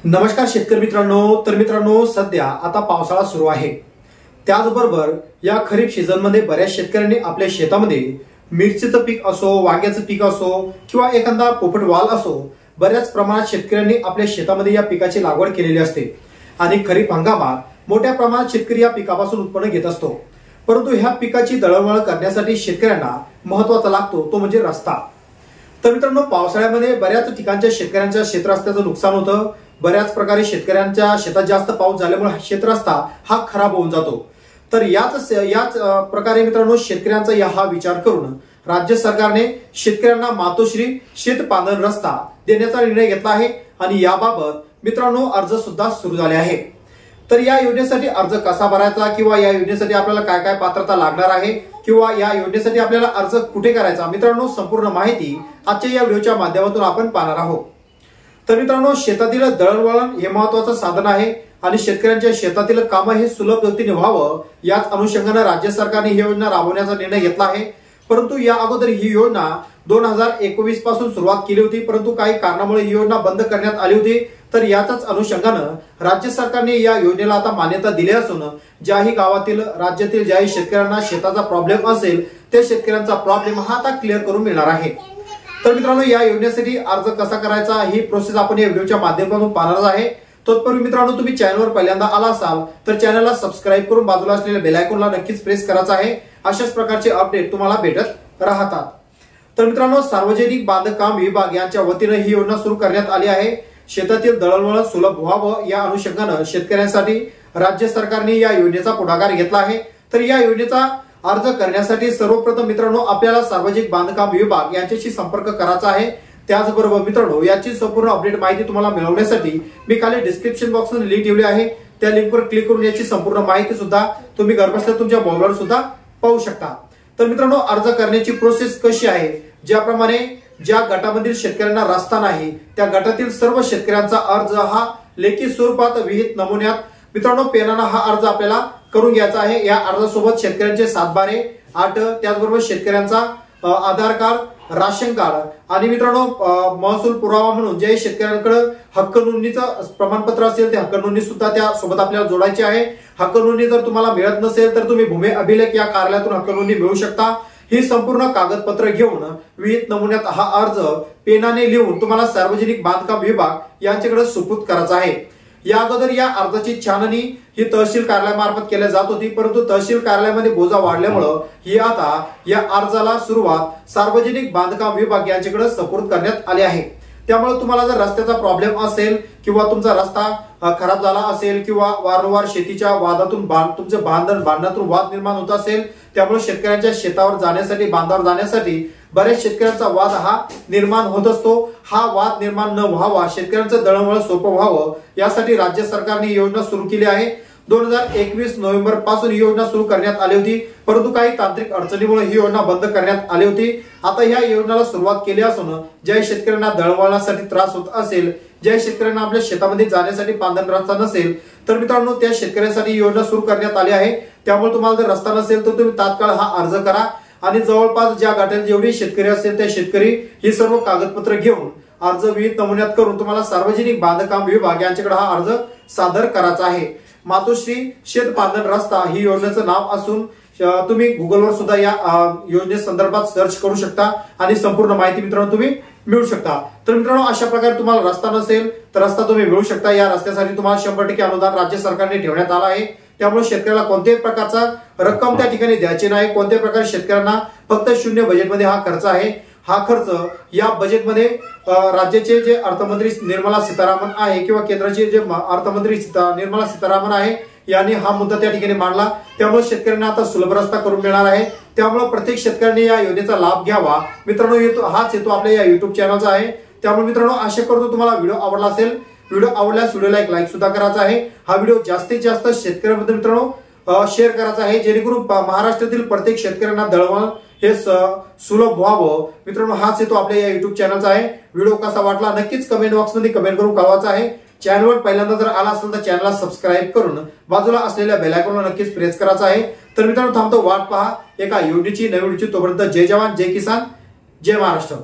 नमस्कार शेतकरी मित्रांनो। तर मित्रांनो, सध्या आता पावसाळा सुरू आहे। त्याचबरोबर या खरीप सीझन मध्ये बऱ्याच शेतकऱ्यांनी आपल्या शेतामध्ये मिरचीचं पीक असो, वांग्याचं पीक असो किंवा एखादा पोपट वाल असो, बऱ्याच प्रमाणात शेतकऱ्यांनी आपल्या शेतामध्ये या पिकाची लागवड केलेली असते आणि खरीप हंगामात मोठ्या प्रमाणात शेतकरी या पिकापासून उत्पन्न घेत असतो। परंतु ह्या पिकाची दळणवळण करण्यासाठी शेतकऱ्यांना महत्त्वाचा लागतो तो म्हणजे रस्ता। तर मित्रांनो, पावसाळ्यामध्ये बऱ्याच ठिकाणच्या शेतकऱ्यांच्या क्षेत्ररस्त्याचं नुकसान होतं। बऱ्याच प्रकारे शेतकऱ्यांच्या शेतात जास्त पाऊस झाल्यामुळे क्षेत्ररस्ता हा खराब होऊन जातो। तर याच प्रकारे मित्रांनो, शेतकऱ्यांचा हा विचार करून राज्य सरकारने शेतकऱ्यांना मातोश्री शेत पांधरण रस्ता देण्याचा निर्णय घेतला आहे आणि याबाबत मित्रांनो अर्ज सुद्धा सुरू झाले आहे। तर या योजनेसाठी अर्ज कसा भरायचा किंवा या योजनेसाठी आपल्याला काय काय पात्रता लागणार आहे किंवा या योजनेसाठी आपल्याला अर्ज कुठे करायचा, मित्रांनो संपूर्ण माहिती आजच्या या व्हिडिओच्या माध्यमातून आपण पाहणार आहोत। तर मित्रांनो, शेतातील दळणवळण हे महत्त्वाचं साधन आहे आणि शेतकऱ्यांच्या शेतातील काम हे सुलभ गतीने व्हावं याच अनुषंगाने राज्य सरकारने ही योजना राबवण्याचा निर्णय घेतला आहे। परंतु या अगोदर ही योजना 2021 पासून सुरुवात केली होती, परंतु काही कारणामुळे ही योजना बंद करण्यात आली होती। तर याच अनुषंगाने राज्य सरकारने या योजनेला आता मान्यता दिली असून ज्याही गावातील राज्यातील ज्याही शेतकऱ्यांना शेताचा प्रॉब्लेम असेल त्या शेतकऱ्यांचा प्रॉब्लेम हा आता क्लिअर करून मिळणार आहे। तर मित्रांनो, या योजनेसाठी अर्ज कसा करायचा ही प्रोसेस आपण या व्हिडिओच्या माध्यमातून पाहणार आहे। तत्पूर्वी मित्रांनो, तुम्ही चॅनलवर पहिल्यांदा आला असाल तर चॅनलला सबस्क्राईब करून बाजूला असलेल्या बेल आयकॉनला नक्कीच प्रेस करायचा आहे। अशाच प्रकारचे अपडेट तुम्हाला भेटत राहतात। तर मित्रांनो, सार्वजनिक बांधकाम विभाग यांच्या वतीने ही योजना सुरू करण्यात आली आहे। शेतातील दळणवळण सुलभ व्हावं या अनुषंगाने शेतकऱ्यांसाठी राज्य सरकारने या योजनेचा पुढाकार घेतला आहे। तर या योजनेचा अर्ज करण्यासाठी सर्वप्रथम मित्रांनो आपल्याला सार्वजनिक बांधकाम विभाग यांच्याशी संपर्क करायचा आहे। त्याचबरोबर मित्रांनो, याची संपूर्ण अपडेट माहिती तुम्हाला मिळवण्यासाठी मी खाली डिस्क्रिप्शन बॉक्समध्ये लिंक ठेवली आहे। त्या लिंकवर क्लिक करून याची संपूर्ण माहिती सुद्धा तुम्ही घरबसल्या तुमच्या मोबाईलवर सुद्धा पाहू शकता। तर मित्रांनो, अर्ज करण्याची प्रोसेस कशी आहे, ज्याप्रमाणे ज्या गटामधील शेतकऱ्यांना रस्ता नाही त्या गटातील सर्व शेतकऱ्यांचा अर्ज हा लेखी स्वरूपात विहित नमुन्यात मित्रांनो पेनाने हा अर्ज आपल्याला करून घ्यायचा आहे। या अर्जासोबत शेतकऱ्यांचे 7/12 8 त्याचबरोबर शेतकऱ्यांचा आधार कार्ड, राशन कार्ड आणि मित्रांनो महसूल पुरावा म्हणून जे शेतकऱ्यांकडे हक्क नोंदणीचं प्रमाणपत्र असेल ते हक्क नोंदणी सुद्धा त्या सोबत आपल्याला जोडायची आहे। हक्क नोंदणी जर तुम्हाला मिळत नसेल तर तुम्ही भूमी अभिलेख या कार्यालयातून हक्क नोंदणी मिळवू शकता। ही संपूर्ण कागदपत्र घेऊन विहित नमुन्यात हा अर्ज पेनाने लिहून तुम्हाला सार्वजनिक बांधकाम विभाग यांच्याकडे सुपूर्द करायचा आहे। या अगोदर या अर्जाची छाननी ही तहसील कार्यालयामार्फत केली जात होती, परंतु तहसील कार्यालयामध्ये बोजा वाढल्यामुळे ही आता या अर्जाला सुरुवात सार्वजनिक बांधकाम विभाग यांच्याकडे सुपूर्द करण्यात आली आहे। त्यामुळे तुम्हाला जर रस्त्याचा प्रॉब्लेम असेल किंवा तुमचा रस्ता खराब झाला असेल किंवा वारंवार शेतीच्या वादातून तुमचे भांडणातून वाद निर्माण होत असेल, त्यामुळे शेतकऱ्यांच्या शेतावर जाण्यासाठी बांधावर जाण्यासाठी बऱ्याच शेतकऱ्यांचा वाद हा निर्माण होत असतो। हा वाद निर्माण न व्हावा, शेतकऱ्यांचं दळणवळण सोपं व्हावं यासाठी राज्य सरकारने योजना सुरू केली आहे। 2021 नोव्हेंबर पासून ही योजना सुरू करण्यात आली होती, परंतु काही तांत्रिक अडचणीमुळे ही योजना बंद करण्यात आली होती। आता या योजनेला सुरुवात केली असून ज्या शेतकऱ्यांना दळणवळणासाठी त्रास होत असेल, ज्या शेतकऱ्यांना आपल्या शेतामध्ये जाण्यासाठी पांधरण रस्ता नसेल, तर मित्रांनो त्या शेतकऱ्यांसाठी ही योजना सुरू करण्यात आली आहे। त्यामुळे तुम्हाला जर रस्ता नसेल तर तुम्ही तात्काळ हा अर्ज करा आणि जवळपास ज्या गटात जेवढे शेतकरी असेल त्या शेतकरी ही सर्व कागदपत्र घेऊन अर्ज विहित नमुन्यात करून तुम्हाला सार्वजनिक बांधकाम विभाग यांच्याकडे हा अर्ज सादर करायचा आहे। मातोश्री शेत पांधरण रस्ता ही योजनेचं नाव असून तुम्ही गुगलवर सुद्धा या योजनेसंदर्भात सर्च करू शकता आणि संपूर्ण माहिती मित्रांनो तुम्ही मिळू शकता। तर मित्रांनो, अशा प्रकारे तुम्हाला रस्ता नसेल तर रस्ता तुम्ही मिळू शकता। या रस्त्यासाठी तुम्हाला 100% अनुदान राज्य सरकारने ठेवण्यात आलं आहे। त्यामुळे शेतकऱ्याला कोणत्याही प्रकारचा रक्कम त्या ठिकाणी द्यायची नाही। कोणत्याही प्रकारे शेतकऱ्यांना फक्त शून्य बजेटमध्ये हा खर्च आहे। हा खर्च या बजेटमध्ये राज्याचे जे अर्थमंत्री निर्मला सीतारामन आहे किंवा केंद्राचे जे अर्थमंत्री निर्मला सीतारामन आहे यांनी हा मुद्दा त्या ठिकाणी मांडला। त्यामुळे शेतकऱ्यांना आता सुलभ रस्ता करून मिळणार आहे। त्यामुळे प्रत्येक शेतकऱ्यांनी या योजनेचा लाभ घ्यावा। मित्रांनो, हाच हेतू आपल्या या युट्यूब चॅनलचा आहे। त्यामुळे मित्रांनो, आशा करतो तुम्हाला व्हिडिओ आवडला असेल। व्हिडिओ आवडल्यास व्हिडिओला एक लाईक सुद्धा करायचा आहे। हा व्हिडिओ जास्तीत जास्त शेतकऱ्यांमध्ये मित्रांनो शेअर करायचा आहे, जेणेकरून महाराष्ट्रातील प्रत्येक शेतकऱ्यांना दळणवळण हे सुलभ व्हावं। मित्रांनो, हाच हेतू आपल्या या युट्यूब चॅनलचा आहे। व्हिडिओ कसा वाटला नक्कीच कमेंट बॉक्समध्ये कमेंट करून कळवायचा आहे। चॅनलवर पहिल्यांदा जर आला असेल तर चॅनलला सबस्क्राईब करून बाजूला असलेल्या बेल आयकॉनला नक्कीच प्रेस करायचा आहे। तर मित्रांनो, थांबतो वाट पहा एका योजनेची नवीन व्हिडिओची। तोपर्यंत जय जवान, जय किसान, जय महाराष्ट्र।